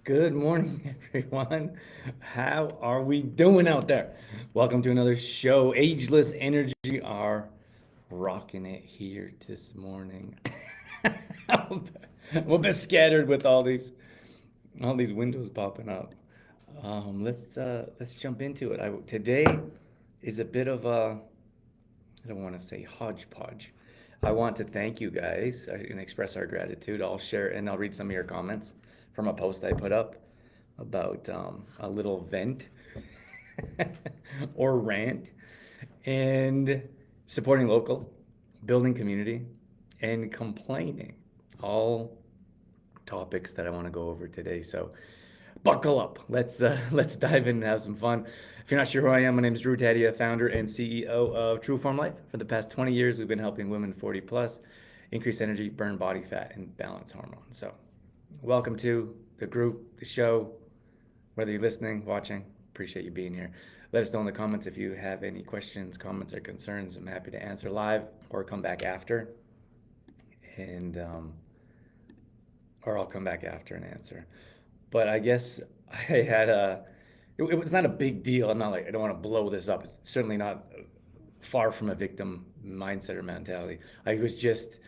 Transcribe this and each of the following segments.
Good morning, everyone. How are we doing out there? Welcome to another show. Ageless Energy are rocking it here this morning. I'm a bit scattered with all these windows popping up. Let's jump into it. Today is a bit of a I don't want to say hodgepodge. I want to thank you guys and express our gratitude. I'll share and I'll read some of your comments from a post I put up about a little vent or rant and supporting local, building community, and complaining. All topics that I want to go over today. So buckle up. Let's dive in and have some fun. If you're not sure who I am, my name is Drew Tadia, founder and CEO of True Form Life. For the past 20 years, we've been helping women 40 plus increase energy, burn body fat, and balance hormones. So, welcome to the group, the show. Whether you're listening, watching, appreciate you being here. Let us know in the comments if you have any questions, comments, or concerns. I'm happy to answer live or come back after, and or I'll come back after and answer. But I guess I had it was not a big deal. I'm not like, I don't want to blow this up. It's certainly not far from a victim mindset or mentality. I was just,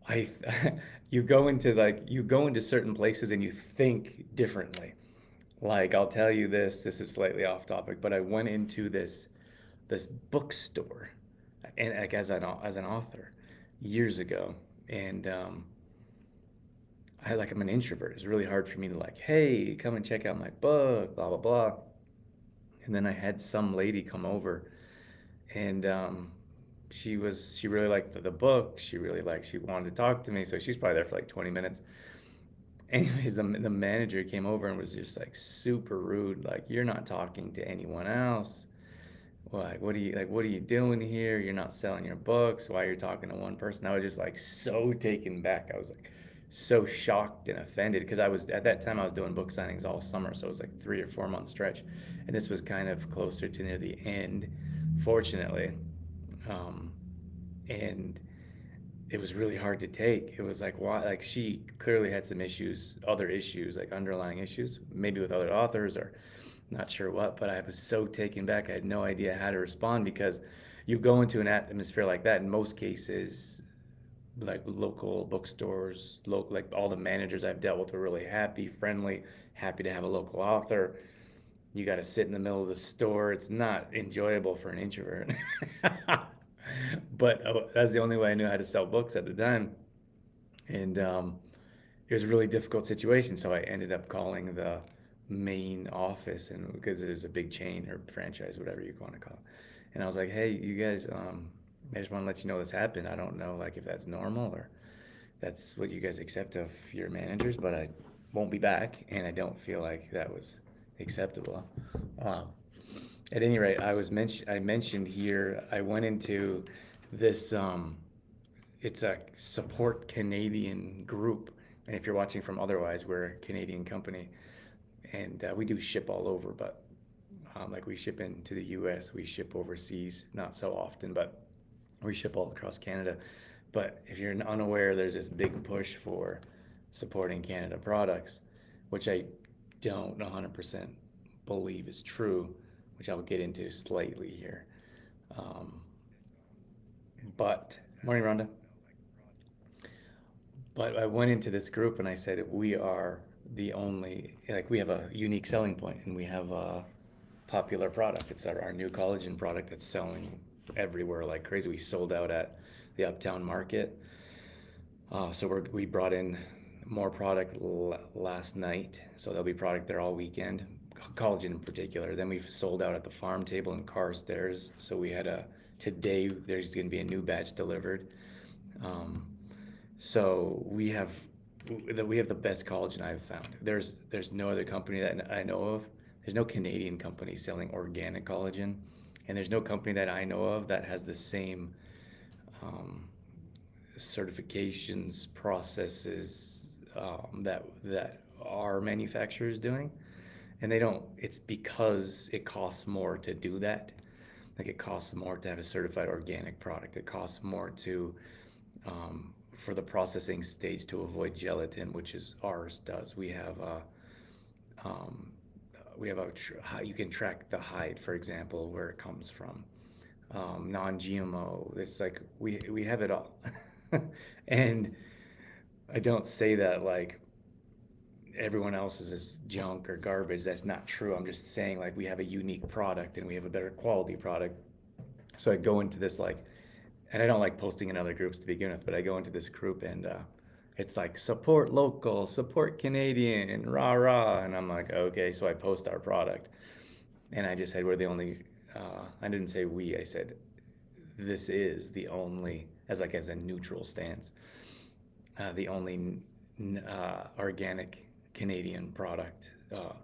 I, you go into certain places and you think differently. Like, I'll tell you this is slightly off topic, but I went into this bookstore and like as an author years ago. And I'm an introvert. It's really hard for me to like, hey, come and check out my book, blah blah blah. And then I had some lady come over, and she really liked the book. She wanted to talk to me, so she's probably there for like 20 minutes. Anyways, the manager came over and was just like super rude, like you're not talking to anyone else. Like what are you doing here? You're not selling your books. Why are you talking to one person? I was just like so taken back. I was like so shocked and offended because I was at that time I was doing book signings all summer, so it was like 3 or 4 month stretch, and this was kind of closer to near the end, fortunately, um, and it was really hard to take. It was like why like she clearly had some issues, other issues, like underlying issues, maybe with other authors or not sure what, but I was so taken back. I had no idea how to respond because you go into an atmosphere like that in most cases, like local bookstores, local like all the managers I've dealt with are really happy, friendly, happy to have a local author. You got to sit in the middle of the store. It's not enjoyable for an introvert. But that's the only way I knew how to sell books at the time. And it was a really difficult situation. So I ended up calling the main office, and because it was a big chain or franchise, whatever you want to call it. And I was like, hey, you guys, I just want to let you know this happened. I don't know like if that's normal or that's what you guys accept of your managers, but I won't be back, and I don't feel like that was acceptable. Um, at any rate, I mentioned here I went into this. It's a support Canadian group, and if you're watching from otherwise, we're a Canadian company, and we do ship all over, but like we ship into the U.S., we ship overseas, not so often, but we ship all across Canada. But if you're unaware, there's this big push for supporting Canada products, which I don't 100% believe is true, which I'll get into slightly here. Um, but, morning, Rhonda. But I went into this group and I said, we are the only, like, we have a unique selling point and we have a popular product. It's our new collagen product that's selling everywhere like crazy. We sold out at the Uptown Market. So we brought in more product last night. So there'll be product there all weekend, collagen in particular. Then we've sold out at the farm table and Carstairs. So today there's going to be a new batch delivered. Um, so we have the best collagen I've found. There's no other company that I know of. There's no Canadian company selling organic collagen, and there's no company that I know of that has the same um, certifications, processes that our manufacturers doing. And they don't. It's because it costs more to do that. Like it costs more to have a certified organic product. It costs more to for the processing stage to avoid gelatin, which is ours does. We have Um, we have you can track the hide, for example, where it comes from. Non-GMO. It's like we have it all, and I don't say that like everyone else's is junk or garbage. That's not true. I'm just saying like we have a unique product and we have a better quality product. So I go into this like, and I don't like posting in other groups to begin with, but I go into this group and it's like support local, support Canadian, rah rah, and I'm like, okay. So I post our product, and I just said we're the only. I didn't say we. I said this is the only, as a neutral stance, the only organic Canadian product. Let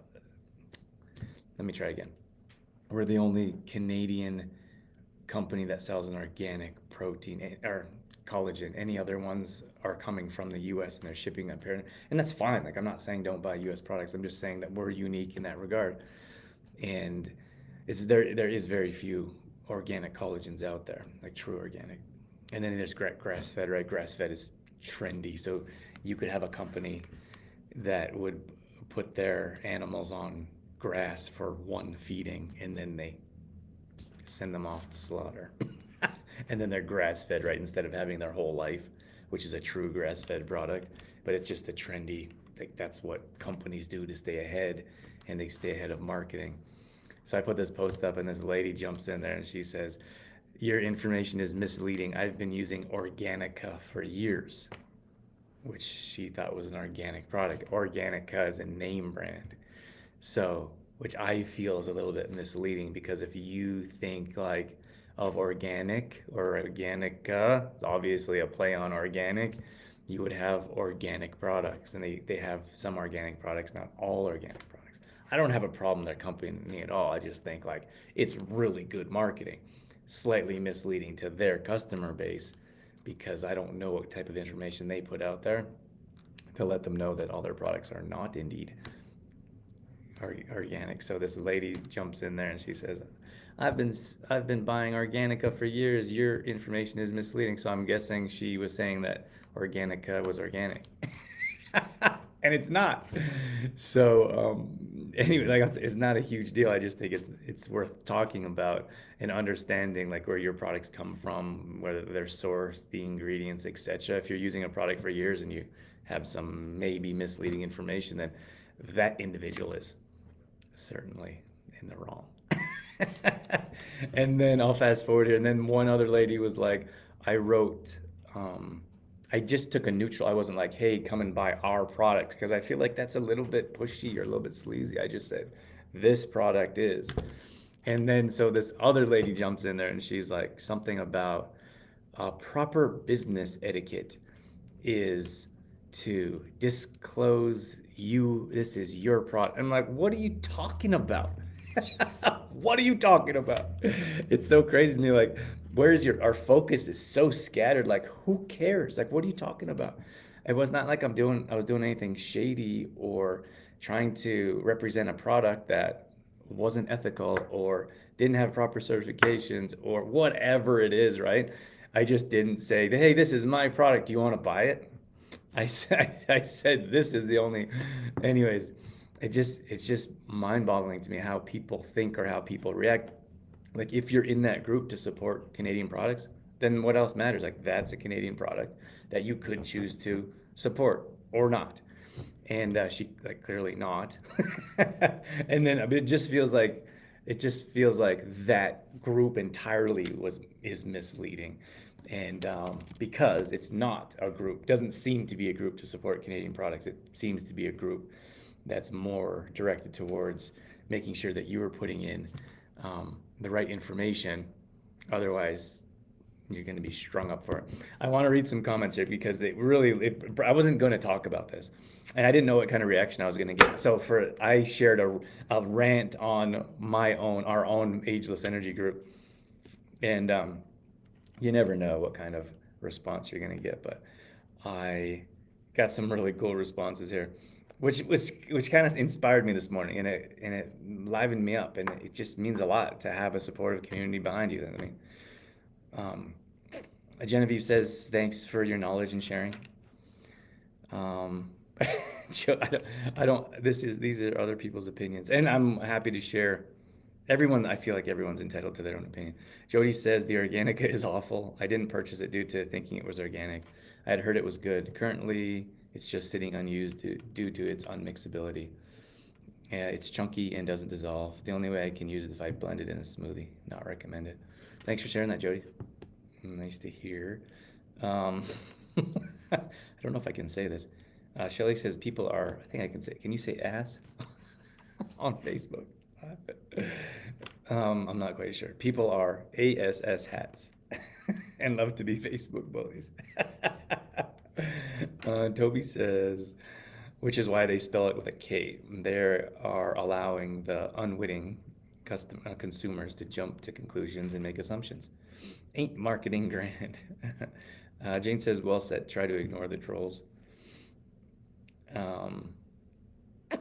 me try again. We're the only Canadian company that sells an organic protein or collagen. Any other ones are coming from the US and they're shipping up here. And that's fine. Like, I'm not saying don't buy US products. I'm just saying that we're unique in that regard. And there is very few organic collagens out there, like true organic. And then there's grass fed, right? Grass fed is trendy. So you could have a company that would put their animals on grass for one feeding and then they send them off to slaughter. And then they're grass fed, right? Instead of having their whole life, which is a true grass fed product. But it's just a trendy, like that's what companies do to stay ahead, and they stay ahead of marketing. So I put this post up, and this lady jumps in there and she says, "Your information is misleading. I've been using Organica for years," which she thought was an organic product. Organica is a name brand. So, which I feel is a little bit misleading because if you think like of organic or organica, it's obviously a play on organic, you would have organic products. And they have some organic products, not all organic products. I don't have a problem with their company at all. I just think like it's really good marketing, slightly misleading to their customer base because I don't know what type of information they put out there to let them know that all their products are not indeed organic. So this lady jumps in there and she says, I've been buying Organica for years. Your information is misleading." So I'm guessing she was saying that Organica was organic. And it's not. So anyway, like it's not a huge deal. I just think it's worth talking about and understanding like where your products come from, whether they're sourced, the ingredients, etc. If you're using a product for years and you have some maybe misleading information, then that individual is certainly in the wrong. And then I'll fast forward here. And then one other lady was like, I wrote, I just took a neutral. I wasn't like, hey, come and buy our product, because I feel like that's a little bit pushy or a little bit sleazy. I just said, this product is. And then so this other lady jumps in there and she's like, something about proper business etiquette is to disclose this is your product. I'm like, what are you talking about? What are you talking about? It's so crazy to me. Like, where's our focus is so scattered. Like, who cares? Like, what are you talking about? It was not like I was doing anything shady or trying to represent a product that wasn't ethical or didn't have proper certifications or whatever it is, right? I just didn't say, hey, this is my product. Do you want to buy it? I said this is the only. Anyways, it's just mind-boggling to me how people think or how people react. Like if you're in that group to support Canadian products, then what else matters? Like that's a Canadian product that you could choose to support or not. And she like clearly not. And then it just feels like that group entirely is misleading. And because it's not a group, doesn't seem to be a group to support Canadian products. It seems to be a group that's more directed towards making sure that you are putting in the right information. Otherwise, you're going to be strung up for it. I want to read some comments here because I wasn't going to talk about this, and I didn't know what kind of reaction I was going to get. So I shared a rant on our own Ageless Energy group, and you never know what kind of response you're going to get, but I got some really cool responses here, which kind of inspired me this morning, and it livened me up, and it just means a lot to have a supportive community behind you. I mean, Genevieve says, thanks for your knowledge and sharing. These are other people's opinions, and I'm happy to share. Everyone, I feel like everyone's entitled to their own opinion. Jody says the Organica is awful. I didn't purchase it due to thinking it was organic. I had heard it was good. Currently, it's just sitting unused due to its unmixability. Yeah, it's chunky and doesn't dissolve. The only way I can use it if I blend it in a smoothie. Not recommended. Thanks for sharing that, Jody. Nice to hear. Um, I don't know if I can say this. Shelly says people are, I think I can say, can you say ass on Facebook? I'm not quite sure. People are ASS hats and love to be Facebook bullies. Toby says, which is why they spell it with a K. They are allowing the unwitting consumers to jump to conclusions and make assumptions. Ain't marketing grand. Jane says, well said. Try to ignore the trolls.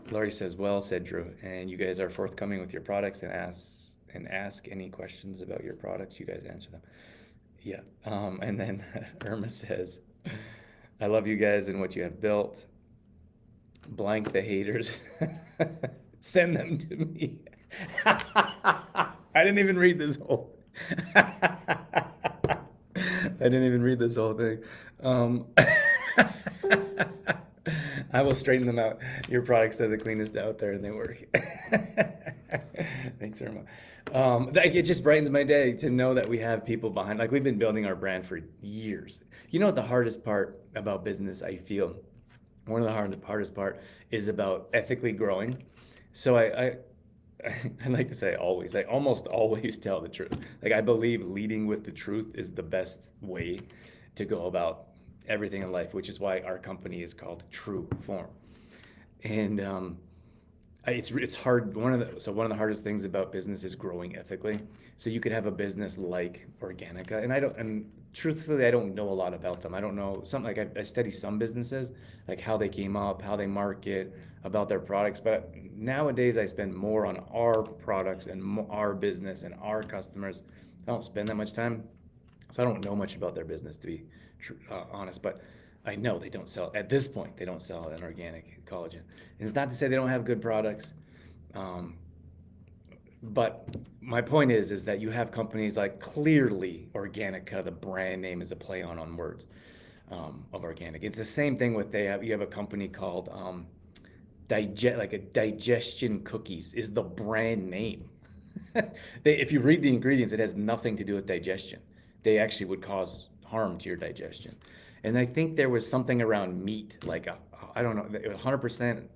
Laurie says, well said, Drew. And you guys are forthcoming with your products and ask any questions about your products. You guys answer them. Yeah. And then Irma says, I love you guys and what you have built. Blank the haters. Send them to me. I didn't even read this whole. I didn't even read this whole thing. I will straighten them out. Your products are the cleanest out there, and they work. Thanks, Irma. It just brightens my day to know that we have people behind. Like, we've been building our brand for years. You know what the hardest part about business, I feel? One of the hardest part is about ethically growing. So I like to say always, I almost always tell the truth. Like, I believe leading with the truth is the best way to go about everything in life, which is why our company is called True Form. And it's hard. One of the hardest things about business is growing ethically. So you could have a business like Organica, and truthfully, I don't know a lot about them. I don't know some, like, I study some businesses, like how they came up, how they market, about their products. But nowadays, I spend more on our products and our business and our customers. I don't spend that much time, so I don't know much about their business, to be honest. But I know they don't sell, at this point, they don't sell an organic collagen. And it's not to say they don't have good products. But my point is that you have companies like, clearly Organica, the brand name is a play on words, of organic. It's the same thing with, you have a company called Digestion Cookies is the brand name. If you read the ingredients, it has nothing to do with digestion. They actually would cause harm to your digestion. And I think there was something around meat, like I don't know, 100%.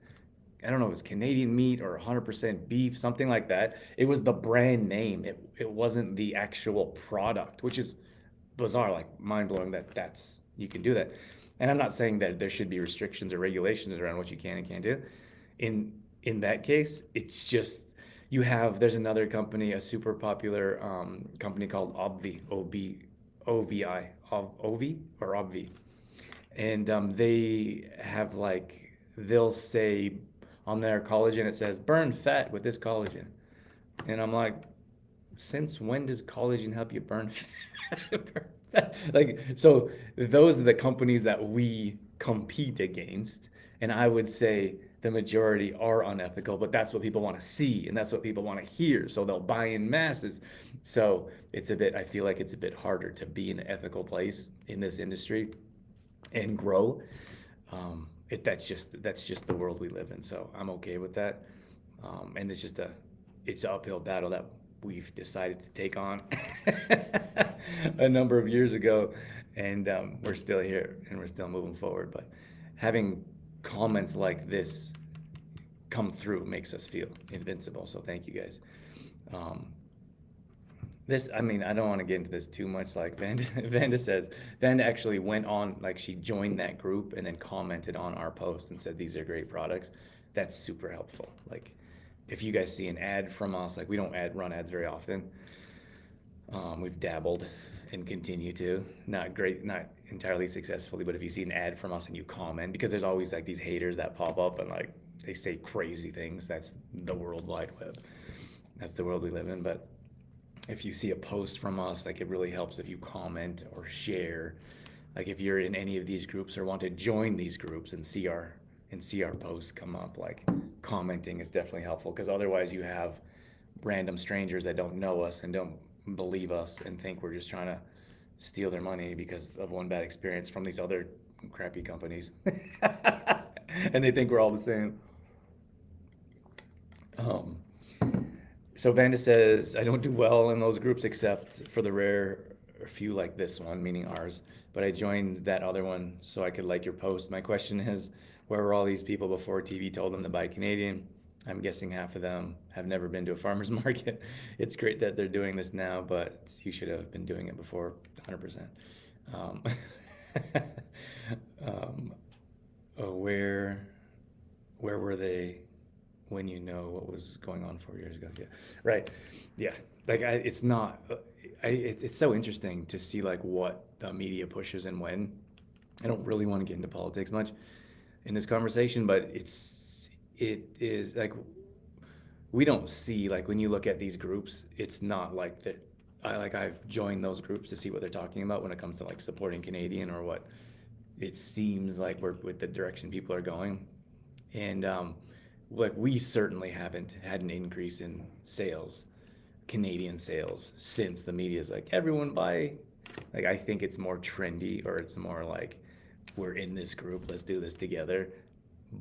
I don't know if it was Canadian meat or 100% beef, something like that. It was the brand name. It wasn't the actual product, which is bizarre, like mind blowing that you can do that. And I'm not saying that there should be restrictions or regulations around what you can and can't do. In that case, it's just, there's another company, a super popular company called Obvi, OVI, Ovi or Obvi, and they'll say on their collagen, it says burn fat with this collagen, and I'm like, since when does collagen help you burn fat? Like, so those are the companies that we compete against, and I would say the majority are unethical, but that's what people want to see and that's what people want to hear, so they'll buy in masses. So I feel like it's a bit harder to be in an ethical place in this industry and grow. That's just the world we live in, so I'm okay with that. And it's an uphill battle that we've decided to take on a number of years ago, and we're still here and we're still moving forward. But having comments like this come through makes us feel invincible. So thank you guys. I don't want to get into this too much. Like Vanda says, Vanda actually went on, like, she joined that group and then commented on our post and said, these are great products. That's super helpful. Like, if you guys see an ad from us, like, we don't run ads very often. We've dabbled and continue to, not entirely successfully, but if you see an ad from us and you comment, because there's always like these haters that pop up and like they say crazy things. That's the World Wide Web. That's the world we live in. But if you see a post from us, like, it really helps if you comment or share. Like, if you're in any of these groups or want to join these groups and see our and see our posts come up, like commenting is definitely helpful, because otherwise you have random strangers that don't know us and don't believe us and think we're just trying to steal their money because of one bad experience from these other crappy companies. And they think we're all the same. Um, so Vanda says, I don't do well in those groups except for the rare few like this one, meaning ours. But I joined that other one so I could like your post. My question is, where were all these people before TV told them to buy Canadian? I'm guessing half of them have never been to a farmer's market. It's great that they're doing this now, but you should have been doing it before, 100%. Um, um, where were they when you know what was going on 4 years ago? Yeah, right. Yeah, like it's not. It's so interesting to see like what the media pushes and when. I don't really want to get into politics much in this conversation, but it is like we don't see like when you look at these groups, it's not like that. I've joined those groups to see what they're talking about when it comes to like supporting Canadian or what it seems like we're with the direction people are going. And like we certainly haven't had an increase in sales, Canadian sales, since the media is like everyone buy. Like I think it's more trendy, or it's more like we're in this group, let's do this together.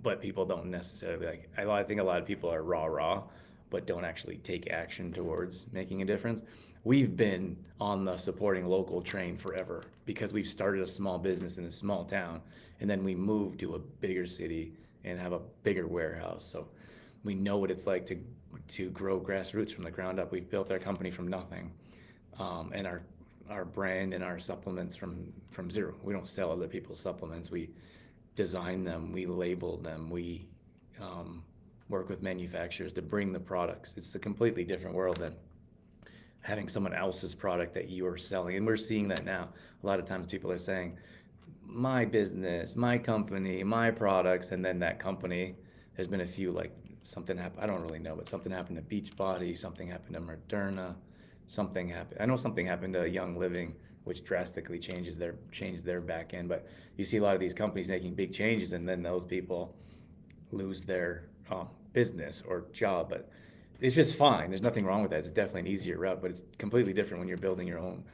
But people don't necessarily like. I think a lot of people are rah, but don't actually take action towards making a difference. We've been on the supporting local train forever because we've started a small business in a small town, and then we moved to a bigger city and have a bigger warehouse. So we know what it's like to grow grassroots from the ground up. We've built our company from nothing, and our brand and our supplements from zero. We don't sell other people's supplements. We design them, we label them, we um, work with manufacturers to bring the products. It's a completely different world than having someone else's product that you are selling. And we're seeing that now. A lot of times people are saying, my business, my company, my products, and then that company, there's been a few like something happened, I don't really know, but something happened to Beachbody, something happened to Moderna, something happened. I know something happened to Young Living, which drastically changed their back end. But you see a lot of these companies making big changes, and then those people lose their business or job. But it's just fine. There's nothing wrong with that. It's definitely an easier route, but it's completely different when you're building your own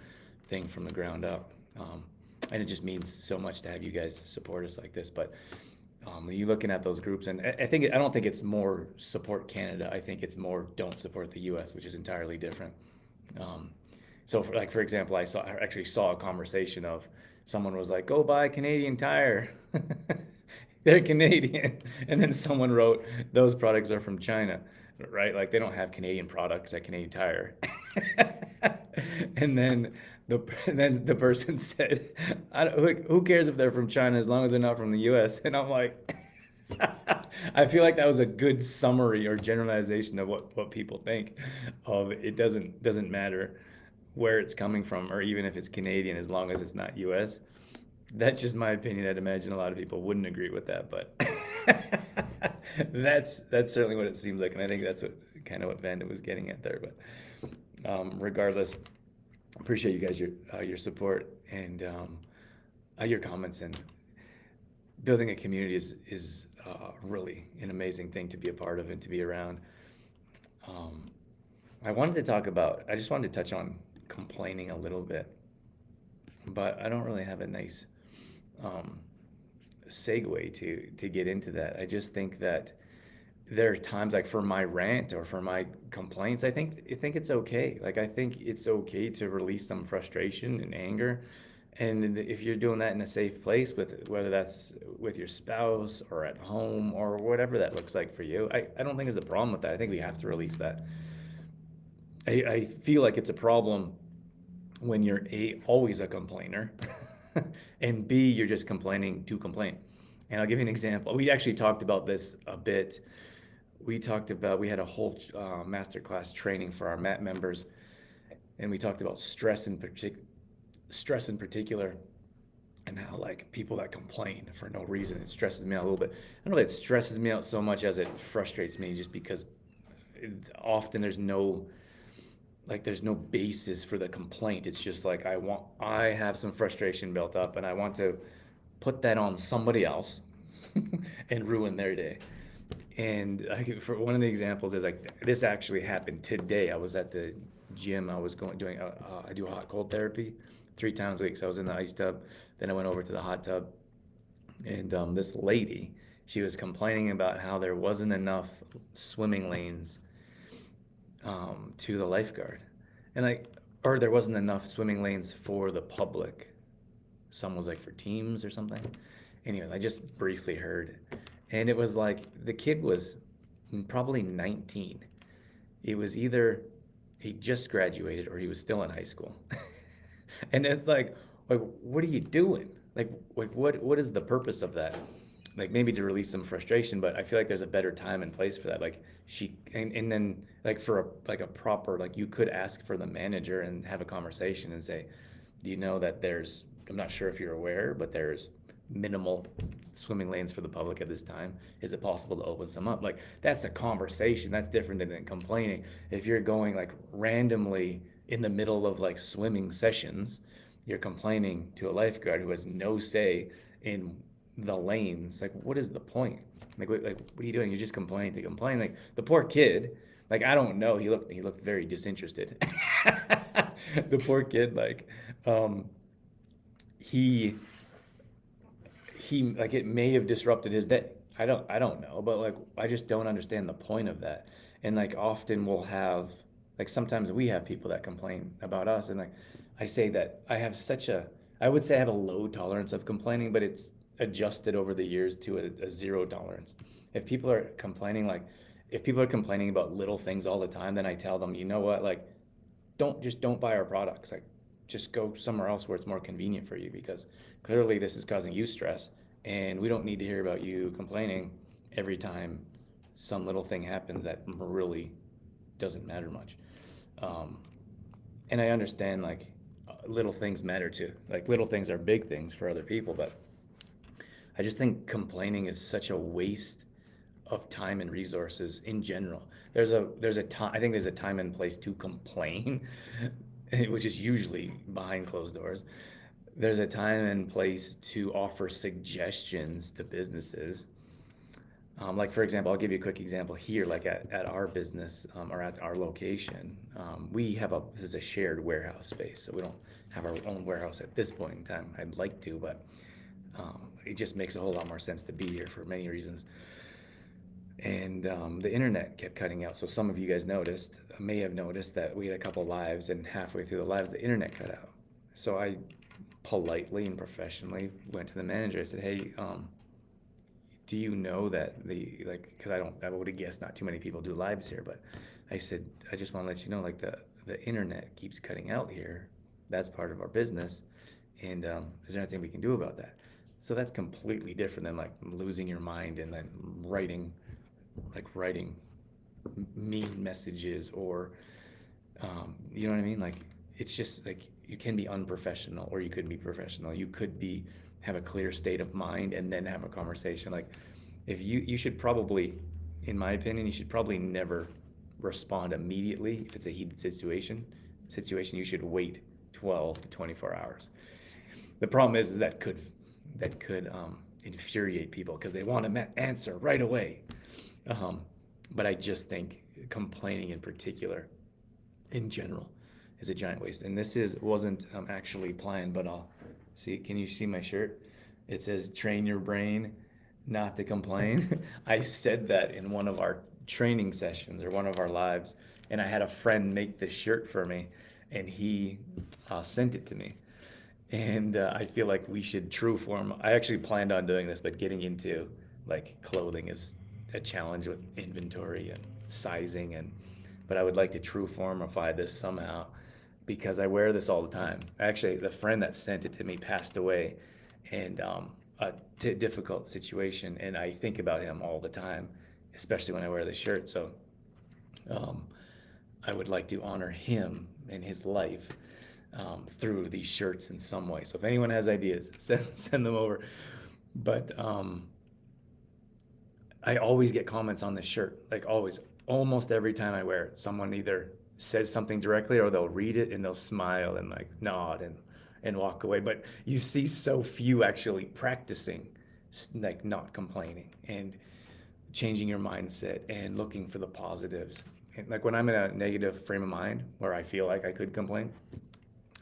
thing from the ground up. And it just means so much to have you guys support us like this. But you looking at those groups, and I don't think it's more support Canada. I think it's more don't support the U.S., which is entirely different. Um, so, for example, I actually saw a conversation of someone was like, "Go buy Canadian Tire." They're Canadian, and then someone wrote, "Those products are from China," right? Like they don't have Canadian products at Canadian Tire. And then the person said, "Who cares if they're from China as long as they're not from the U.S." And I'm like, I feel like that was a good summary or generalization of what people think. Of it doesn't matter where it's coming from, or even if it's Canadian, as long as it's not U.S. That's just my opinion. I'd imagine a lot of people wouldn't agree with that, but that's certainly what it seems like, and I think that's what Vanda was getting at there. But regardless, appreciate you guys your support and your comments, and building a community is really an amazing thing to be a part of and to be around. Um, I just wanted to touch on complaining a little bit, but I don't really have a nice um, segue to get into that. I just think that there are times like for my rant or for my complaints, I think it's okay. Like I think it's okay to release some frustration and anger. And if you're doing that in a safe place, with whether that's with your spouse or at home or whatever that looks like for you, I don't think there's a problem with that. I think we have to release that. I feel like it's a problem when you're always a complainer, and B, you're just complaining to complain. And I'll give you an example. We actually talked about this a bit. We had a whole masterclass training for our MAT members, and we talked about stress in particular, and how like people that complain for no reason, it stresses me out a little bit. I don't know if it stresses me out so much as it frustrates me, just because often there's no basis for the complaint. It's just like I have some frustration built up, and I want to put that on somebody else, and ruin their day. And for one of the examples is like this actually happened today. I was at the gym. I was doing I do hot cold therapy 3 times a week. So I was in the ice tub, then I went over to the hot tub, and this lady, she was complaining about how there wasn't enough swimming lanes to the lifeguard, and like, or there wasn't enough swimming lanes for the public. Some was like for teams or something. Anyways, I just briefly heard, and it was like the kid was probably 19. It was either he just graduated or he was still in high school. And it's like what are you doing? Like what is the purpose of that? Like maybe to release some frustration, but I feel like there's a better time and place for that. Like and then like for a proper, like you could ask for the manager and have a conversation and say, do you know that there's, I'm not sure if you're aware, but there's minimal swimming lanes for the public at this time. Is it possible to open some up? Like that's a conversation. That's different than complaining. If you're going like randomly in the middle of like swimming sessions, you're complaining to a lifeguard who has no say in the lanes. Like what is the point? Like what are you doing? You're just complaining to complain. Like the poor kid, like I don't know, he looked very disinterested. The poor kid, like um he he like it may have disrupted his day. I don't know, but like I just don't understand the point of that. And like often we'll have, like sometimes we have people that complain about us, and like I say that I have such a, I would say I have a low tolerance of complaining, but it's adjusted over the years to a zero tolerance. If people are complaining, like if people are complaining about little things all the time, then I tell them, you know what, like don't buy our products. Like just go somewhere else where it's more convenient for you, because clearly this is causing you stress, and we don't need to hear about you complaining every time some little thing happens that really doesn't matter much. um, and I understand like little things matter too, like little things are big things for other people, but I just think complaining is such a waste of time and resources in general. There's a time, I think there's a time and place to complain, which is usually behind closed doors. There's a time and place to offer suggestions to businesses. Like for example, I'll give you a quick example here. Like at our business, or at our location, we have a, this is a shared warehouse space, so we don't have our own warehouse at this point in time. I'd like to, but it just makes a whole lot more sense to be here for many reasons. And the internet kept cutting out. So some of you guys may have noticed that we had a couple lives, and halfway through the lives, the internet cut out. So I politely and professionally went to the manager. I said, "Hey, do you know that the, like, because I would have guessed not too many people do lives here, but I said, I just want to let you know, like the internet keeps cutting out here. That's part of our business, and is there anything we can do about that?" So that's completely different than like losing your mind and then writing mean messages, or you know what I mean? Like it's just like you can be unprofessional or you could be professional. You could be have a clear state of mind and then have a conversation. Like if you should probably, in my opinion, you should probably never respond immediately if it's a heated situation. You should wait 12 to 24 hours. The problem is that could infuriate people because they want to answer right away. Um, but I just think complaining in particular, in general, is a giant waste. And this wasn't actually planned, but I'll see. Can you see my shirt? It says "Train your brain not to complain." I said that in one of our training sessions or one of our lives, and I had a friend make this shirt for me, and he sent it to me. And I feel like we should true form. I actually planned on doing this, but getting into like clothing is a challenge with inventory and sizing, and but I would like to true formify this somehow because I wear this all the time. Actually, the friend that sent it to me passed away, and difficult situation, and I think about him all the time, especially when I wear this shirt. So um, I would like to honor him and his life through these shirts in some way. So if anyone has ideas, send them over. But I always get comments on this shirt, like always, almost every time I wear it. Someone either says something directly, or they'll read it and they'll smile and like nod and walk away. But you see so few actually practicing like not complaining and changing your mindset and looking for the positives. And like when I'm in a negative frame of mind where I feel like I could complain,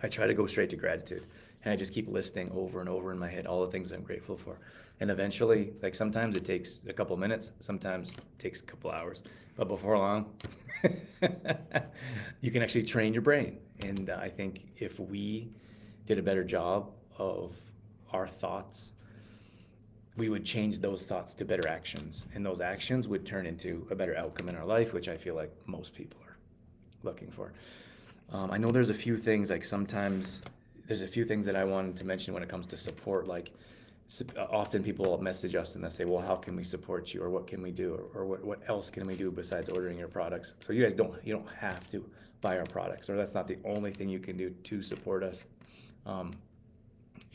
I try to go straight to gratitude, and I just keep listing over and over in my head all the things I'm grateful for. And eventually, like sometimes it takes a couple minutes, sometimes it takes a couple hours, but before long, you can actually train your brain. And I think if we did a better job of our thoughts, we would change those thoughts to better actions, and those actions would turn into a better outcome in our life, which I feel like most people are looking for. I know there's a few things, like sometimes there's a few things that I wanted to mention when it comes to support. Like often people message us and they say, well, how can we support you, or what can we do, or what else can we do besides ordering your products? So you guys don't have to buy our products, or that's not the only thing you can do to support us.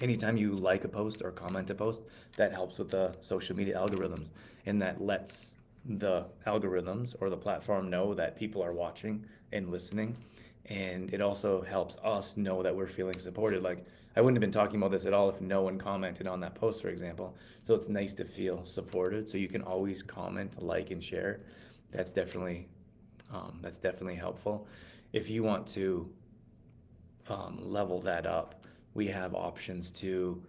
Anytime you like a post or comment a post, that helps with the social media algorithms, and that lets the algorithms or the platform know that people are watching and listening. And it also helps us know that we're feeling supported. Like, I wouldn't have been talking about this at all if no one commented on that post, for example. So it's nice to feel supported. So you can always comment, like, and share. That's definitely helpful. If you want to level that up, we have options to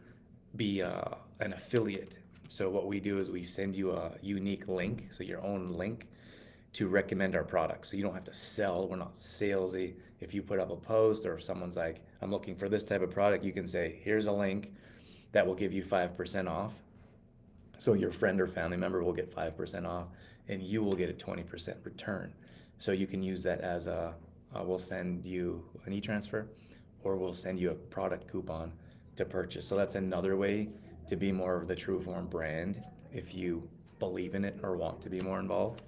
be an affiliate. So what we do is we send you a unique link, so your own link, to recommend our products. So you don't have to sell. We're not salesy. If you put up a post, or if someone's like, I'm looking for this type of product, you can say, here's a link that will give you 5% off. So your friend or family member will get 5% off, and you will get a 20% return. So you can use that as we'll send you an e-transfer, or we'll send you a product coupon to purchase. So that's another way to be more of the True Form brand if you believe in it or want to be more involved.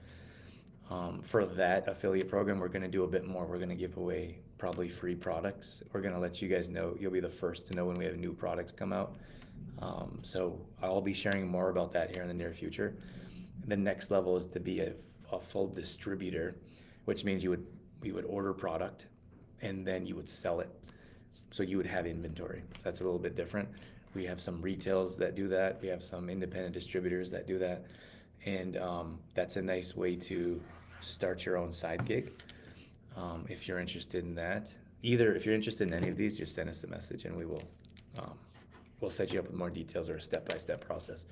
For that affiliate program, we're going to do a bit more. We're going to give away probably free products. We're going to let you guys know. You'll be the first to know when we have new products come out. So I'll be sharing more about that here in the near future. The next level is to be a full distributor, which means we would order product and then you would sell it. So you would have inventory. That's a little bit different. We have some retails that do that. We have some independent distributors that do that. And that's a nice way to start your own side gig. If you're interested in that, either if you're interested in any of these, just send us a message and we'll set you up with more details or a step-by-step process.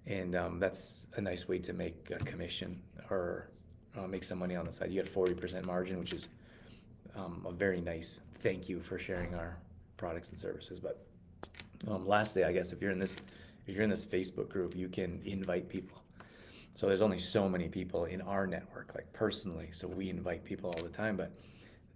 And that's a nice way to make a commission or make some money on the side. You get 40% margin, which is a very nice thank you for sharing our products and services. But lastly, I guess if you're in this Facebook group, you can invite people. So there's only so many people in our network, like personally. So we invite people all the time. But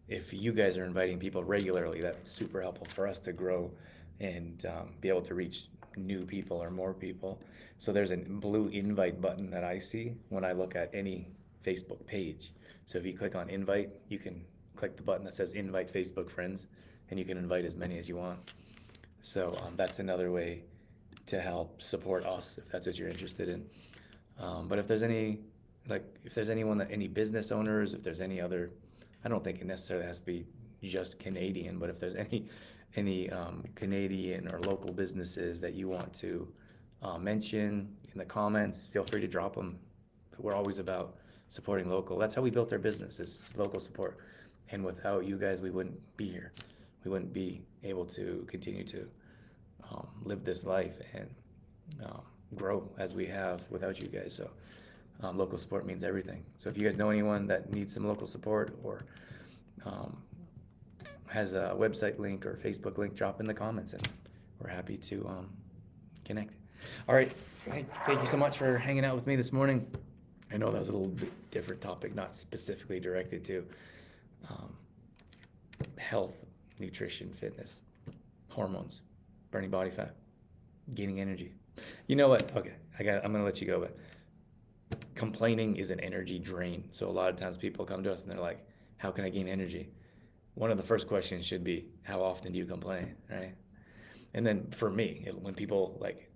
if you guys are inviting people regularly, that's super helpful for us to grow and be able to reach new people or more people. So there's a blue invite button that I see when I look at any Facebook page. So if you click on invite, you can click the button that says invite Facebook friends, and you can invite as many as you want. So that's another way to help support us if that's what you're interested in. But if there's any business owners, if there's any other, I don't think it necessarily has to be just Canadian, but if there's any Canadian or local businesses that you want to mention in the comments, feel free to drop them. We're always about supporting local. That's how we built our business, is local support. And without you guys, we wouldn't be here. We wouldn't be able to continue to live this life and grow as we have without you guys. So local support means everything. So if you guys know anyone that needs some local support, or has a website link or Facebook link, drop in the comments, and we're happy to connect. All right, thank you so much for hanging out with me this morning. I know that was a little bit different topic, not specifically directed to health, nutrition, fitness, hormones, burning body fat, gaining energy. You know what? Okay, I'm gonna let you go, but complaining is an energy drain. So a lot of times people come to us and they're like, how can I gain energy? One of the first questions should be, how often do you complain, right? And then for me, when people like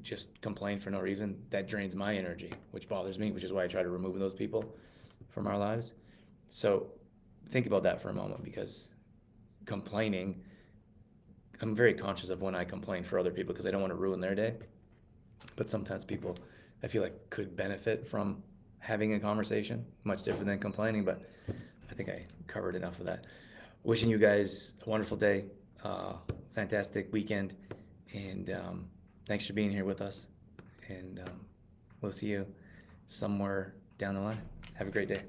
just complain for no reason, that drains my energy, which bothers me, which is why I try to remove those people from our lives. So think about that for a moment, because complaining, I'm very conscious of when I complain for other people because I don't want to ruin their day. But sometimes people, I feel like, could benefit from having a conversation, much different than complaining. But I think I covered enough of that. Wishing you guys a wonderful day, fantastic weekend, and thanks for being here with us. And we'll see you somewhere down the line. Have a great day.